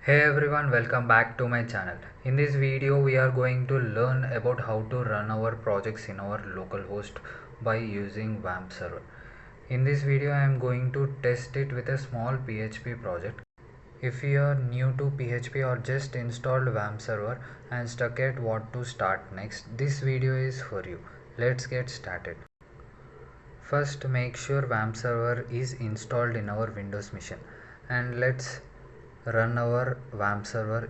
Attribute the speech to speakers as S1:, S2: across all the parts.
S1: Hey everyone, welcome back to my channel. In this video we are going to learn about how to run our projects in our local host by using WAMP server. In this video I am going to test it with a small PHP project. If you are new to PHP or just installed WAMP server and stuck at what to start next, this video is for you. Let's get started. First, make sure WAMP server is installed in our Windows machine, and let's run our WAMP server.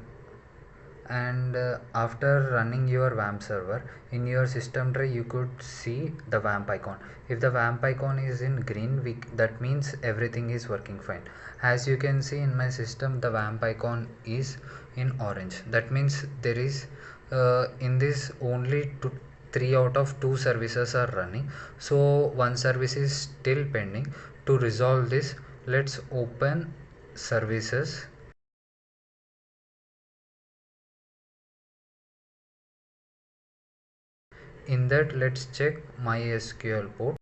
S1: And after running your WAMP server in your system tray, you could see the WAMP icon. If the WAMP icon is in green, that means everything is working fine. As you can see in my system, the WAMP icon is in orange. That means there is in this only 3 out of 2 services are running, so one service is still pending. To resolve this, let's open services. In that, let's check MySQL port.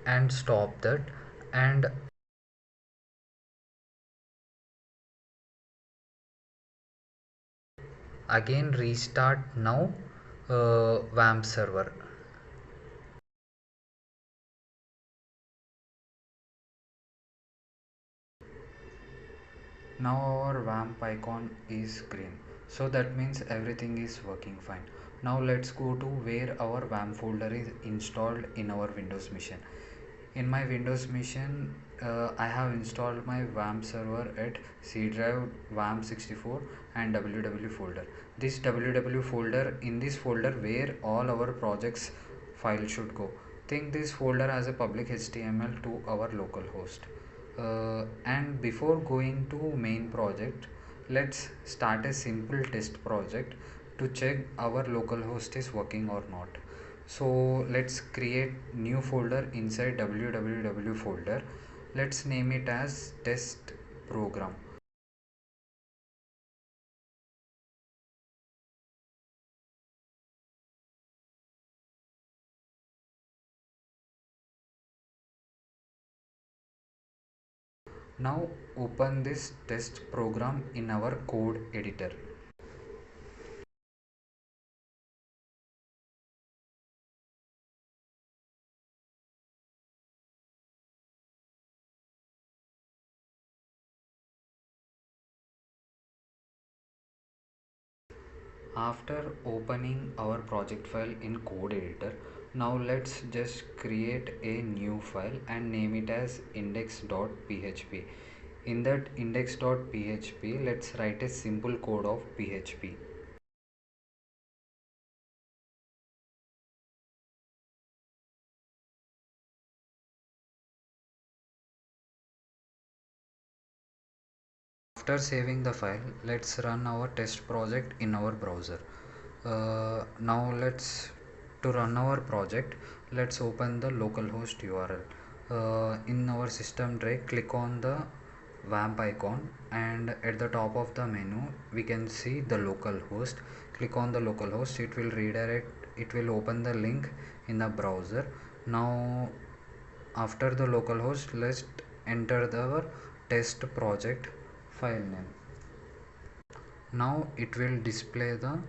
S1: And stop that, and again restart now WAMP server. Now our WAMP icon is green, so that means everything is working fine. Now let's go to where our WAMP folder is installed in our Windows machine. In my Windows machine, I have installed my WAMP server at C drive, WAMP 64 and www folder. This www folder, in this folder where all our projects file should go. Think this folder as a public HTML to our local host. And before going to main project, let's start a simple test project to check our local host is working or not. So let's create new folder inside www folder. Let's name it as test program. Now open this test program in our code editor. After opening our project file in code editor, now let's just create a new file and name it as index.php. In that index.php, let's write a simple code of PHP. After saving the file, let's run our test project in our browser. Now to run our project, let's open the localhost URL. In our system tray, click on the WAMP icon, and at the top of the menu we can see the localhost. Click on the localhost, it will redirect, it will open the link in the browser. Now after the localhost, let's enter our test project file name. Now it will display the,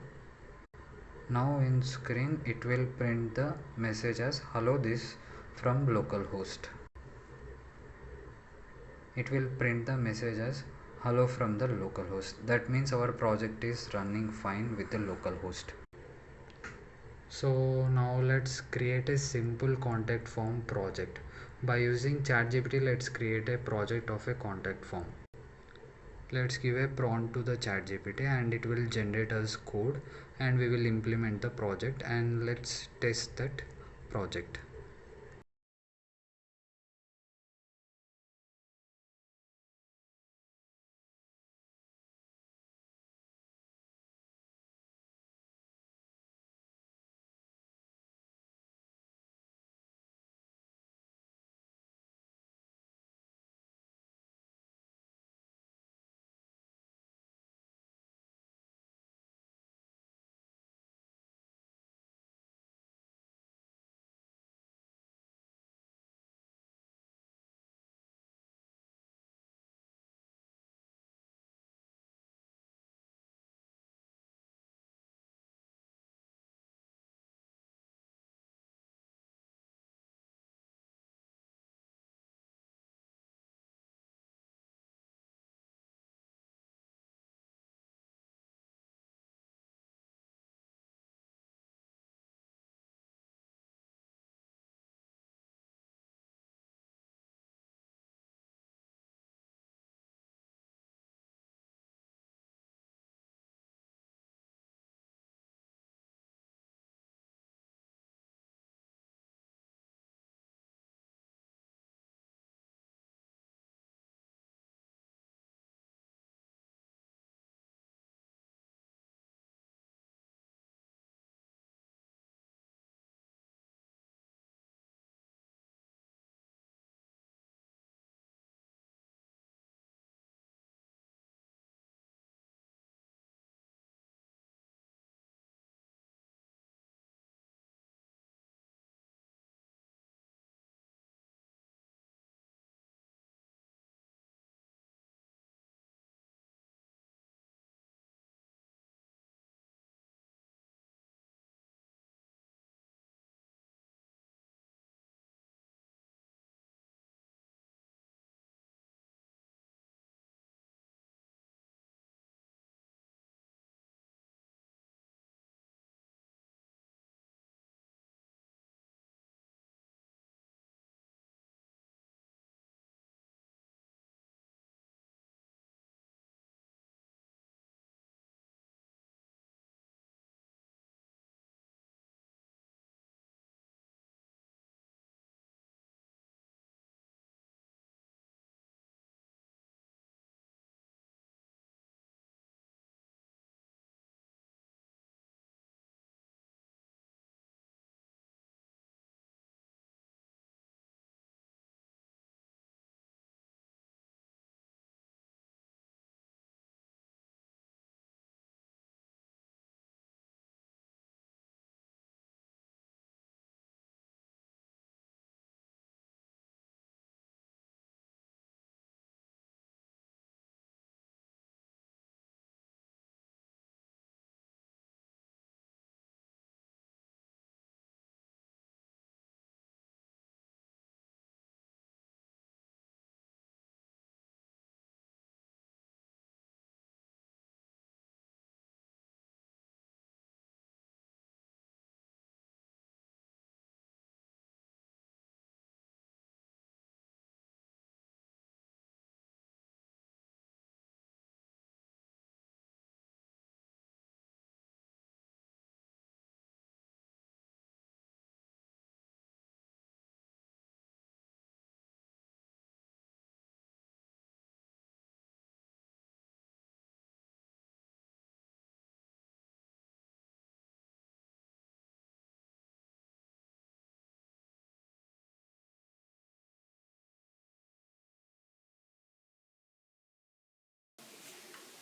S1: now in screen it will print the message as hello this from localhost. It will print the message as hello from the localhost. That means our project is running fine with the localhost. So now let's create a simple contact form project. By using ChatGPT, let's create a project of a contact form. Let's give a prompt to the ChatGPT and it will generate us code, and we will implement the project, and let's test that project.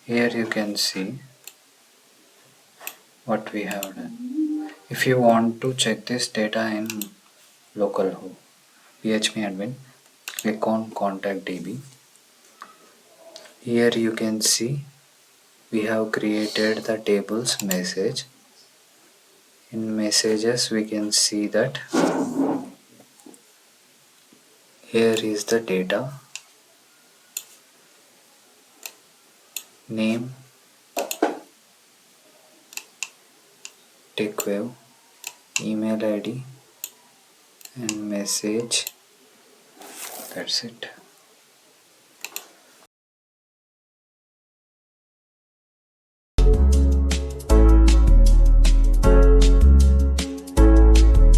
S1: Here you can see what we have done. If you want to check this data in localhost php admin, click on contact db. Here you can see we have created the tables message. In messages we can see that here is the data, name, TechWave, email ID and message. That's it.